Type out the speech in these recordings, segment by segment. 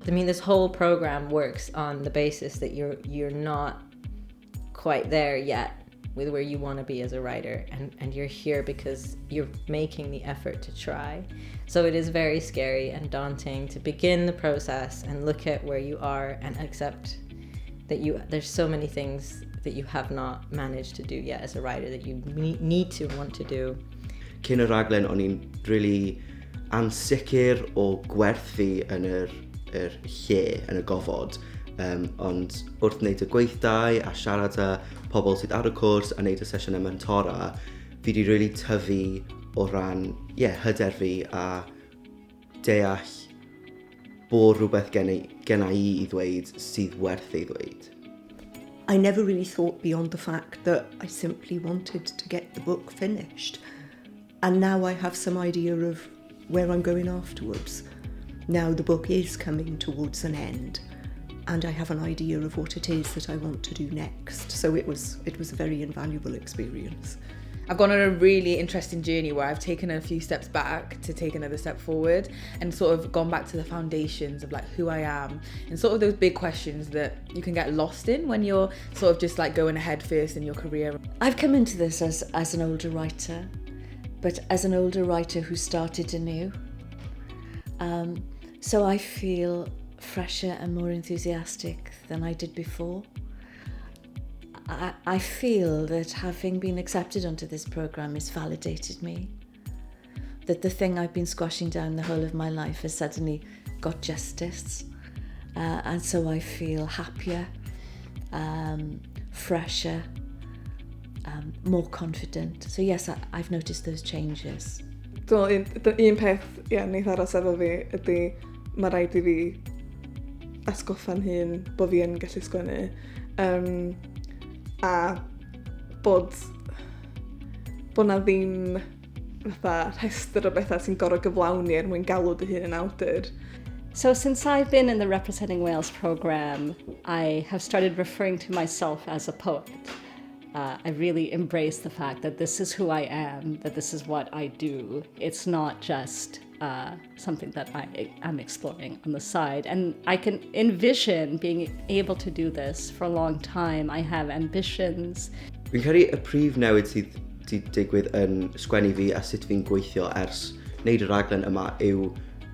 I mean, this whole program works on the basis that you're not quite there yet with where you want to be as a writer, and you're here because you're making the effort to try. So it is very scary and daunting to begin the process and look at where you are and accept that there's so many things that you have not managed to do yet as a writer that you need to want to do. Cyn y rhaglen, o'n i'n really ansicr o gwerth fi yn yr lle, yn y gofod. Ond wrth wneud y gweithdai a siarad â pobl sydd ar y cwrs a wneud y sesiynau mentora, fi wedi really tyfu o ran hyder fi a deall bod rhywbeth genna i ddweud sydd werth ei ddweud. I never really thought beyond the fact that I simply wanted to get the book finished. And now I have some idea of where I'm going afterwards. Now the book is coming towards an end, and I have an idea of what it is that I want to do next. So it was a very invaluable experience. I've gone on a really interesting journey where I've taken a few steps back to take another step forward and sort of gone back to the foundations of like who I am and sort of those big questions that you can get lost in when you're sort of just like going ahead first in your career. I've come into this as an older writer, but as an older writer who started anew. So I feel fresher and more enthusiastic than I did before. I feel that having been accepted onto this programme has validated me. That the thing I've been squashing down the whole of my life has suddenly got justice. And so I feel happier, fresher, more confident. So yes, I've noticed those changes. Un peth neith aros efo fi ydy mae rhaid I fi atgoffa'n hun bod fi yn gallu sgwennu. A bod na ddim fatha rhestr o bethau sy'n gorau gyflawni mwyn galw dy hun yn awdur. So since I've been in the Representing Wales program, I have started referring to myself as a poet. I really embrace the fact that this is who I am, that this is what I do. It's not just something that I am exploring on the side. And I can envision being able to do this for a long time. I have ambitions. Fi'n credu y prif newid sydd wedi digwydd yn sgwennu fi a sut fi'n gweithio ers wneud y rhaglen yma yw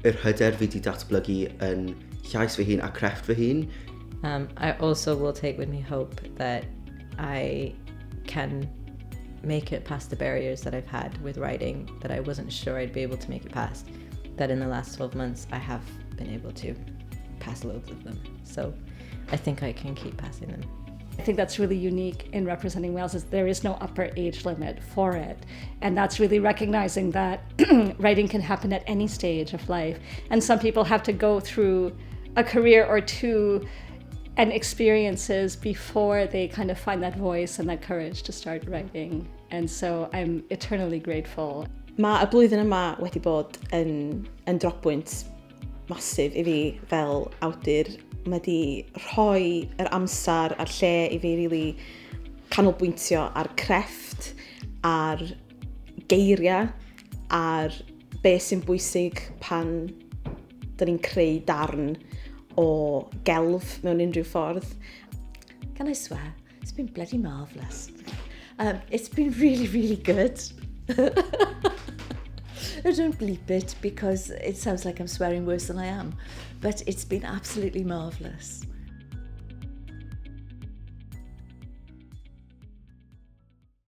yr hyder fi wedi datblygu yn llais fy hun a crefft fy hun. I also will take with me hope that I can make it past the barriers that I've had with writing that I wasn't sure I'd be able to make it past. That in the last 12 months I have been able to pass loads of them. So I think I can keep passing them. I think that's really unique in Representing Wales is there is no upper age limit for it. And that's really recognizing that writing can happen at any stage of life. And some people have to go through a career or two and experiences before they kind of find that voice and that courage to start writing. And so I'm eternally grateful. Mae y blwyddyn yma wedi bod yn dropwynt masif I fi fel awdur. Mae wedi rhoi yr amser a'r lle I fi really canolbwyntio ar crefft, ar geiriau, ar beth sy'n bwysig pan dyn ni'n creu darn o gelf mewn unrhyw ffordd. Can I swear? It's been bloody marvellous. It's been really, really good. I don't bleep it because it sounds like I'm swearing worse than I am, but it's been absolutely marvellous.